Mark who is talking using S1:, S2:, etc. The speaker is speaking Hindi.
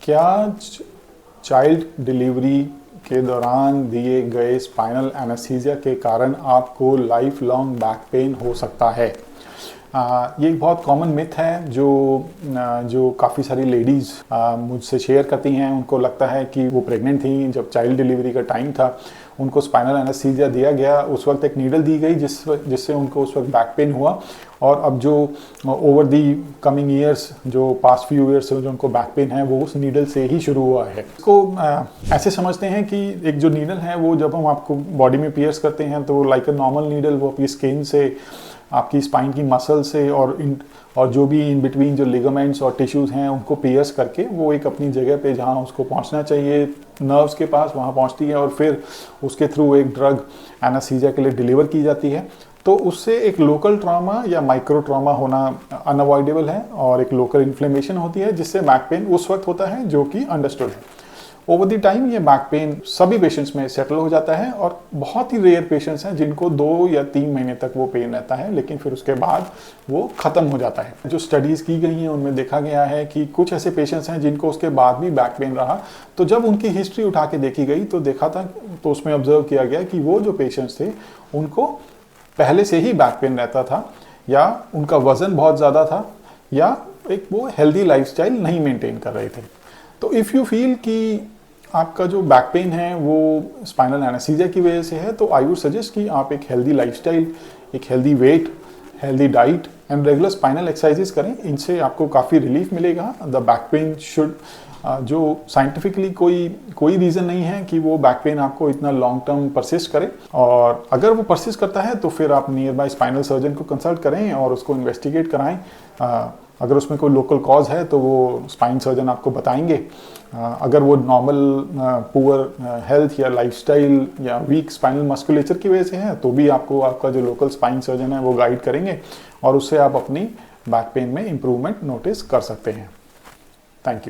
S1: क्या चाइल्ड डिलीवरी के दौरान दिए गए स्पाइनल एनेस्थीसिया के कारण आपको लाइफ लॉन्ग बैक पेन हो सकता है? ये एक बहुत कॉमन मिथ है जो काफ़ी सारी लेडीज़ मुझसे शेयर करती हैं। उनको लगता है कि वो प्रेग्नेंट थी, जब चाइल्ड डिलीवरी का टाइम था उनको स्पाइनल एनेस्थीसिया दिया गया, उस वक्त एक नीडल दी गई जिससे उनको उस वक्त बैक पेन हुआ, और अब जो ओवर दी कमिंग ईयर्स, जो पास्ट फ्यू ईयर्स से जो उनको बैक पेन है वो उस नीडल से ही शुरू हुआ है। इसको ऐसे समझते हैं कि एक जो नीडल है वो जब हम आपको बॉडी में पियर्स करते हैं तो लाइक अ नॉर्मल नीडल वो आपकी स्किन से, आपकी स्पाइन की मसल से और जो भी इन बिटवीन जो लिगामेंट्स और टिश्यूज़ हैं उनको पियर्स करके वो एक अपनी जगह पे जहाँ उसको पहुँचना चाहिए नर्व्स के पास वहाँ पहुँचती है, और फिर उसके थ्रू एक ड्रग एनेस्थीसिया के लिए डिलीवर की जाती है। तो उससे एक लोकल ट्रॉमा या माइक्रो ट्रॉमा होना अनअवॉइडेबल है, और एक लोकल इन्फ्लेमेशन होती है जिससे बैक पेन उस वक्त होता है जो कि अंडरस्टूड है। ओवर द टाइम ये बैक पेन सभी पेशेंट्स में सेटल हो जाता है, और बहुत ही रेयर पेशेंट्स हैं जिनको 2 या 3 महीने तक वो पेन रहता है, लेकिन फिर उसके बाद वो ख़त्म हो जाता है। जो स्टडीज़ की गई हैं उनमें देखा गया है कि कुछ ऐसे पेशेंट्स हैं जिनको उसके बाद भी बैक पेन रहा, तो जब उनकी हिस्ट्री उठा के देखी गई तो देखा था, तो उसमें ऑब्जर्व किया गया कि वो जो पेशेंट्स थे उनको पहले से ही बैक पेन रहता था, या उनका वज़न बहुत ज़्यादा था, या एक वो हेल्दी लाइफस्टाइल नहीं मेंटेन कर रहे थे। तो इफ़ यू फील कि आपका जो बैक पेन है वो स्पाइनल एनेस्थीसिया की वजह से है, तो आई वुड सजेस्ट कि आप एक हेल्दी लाइफस्टाइल, एक healthy weight, healthy diet and regular spinal exercises करें। इनसे आपको काफ़ी रिलीफ मिलेगा। द बैक पेन शुड, जो साइंटिफिकली कोई रीज़न नहीं है कि वो बैक पेन आपको इतना लॉन्ग टर्म परसिस्ट करे, और अगर वो परसिस्ट करता है तो फिर आप नियर बाय स्पाइनल सर्जन को कंसल्ट करें और उसको इन्वेस्टिगेट कराएं। अगर उसमें कोई लोकल कॉज है तो वो स्पाइन सर्जन आपको बताएंगे। अगर वो नॉर्मल पुअर हेल्थ या लाइफस्टाइल या वीक स्पाइनल मस्कुलेचर की वजह से है तो भी आपको आपका जो लोकल स्पाइन सर्जन है वो गाइड करेंगे, और उससे आप अपनी बैक पेन में इम्प्रूवमेंट नोटिस कर सकते हैं। Thank you.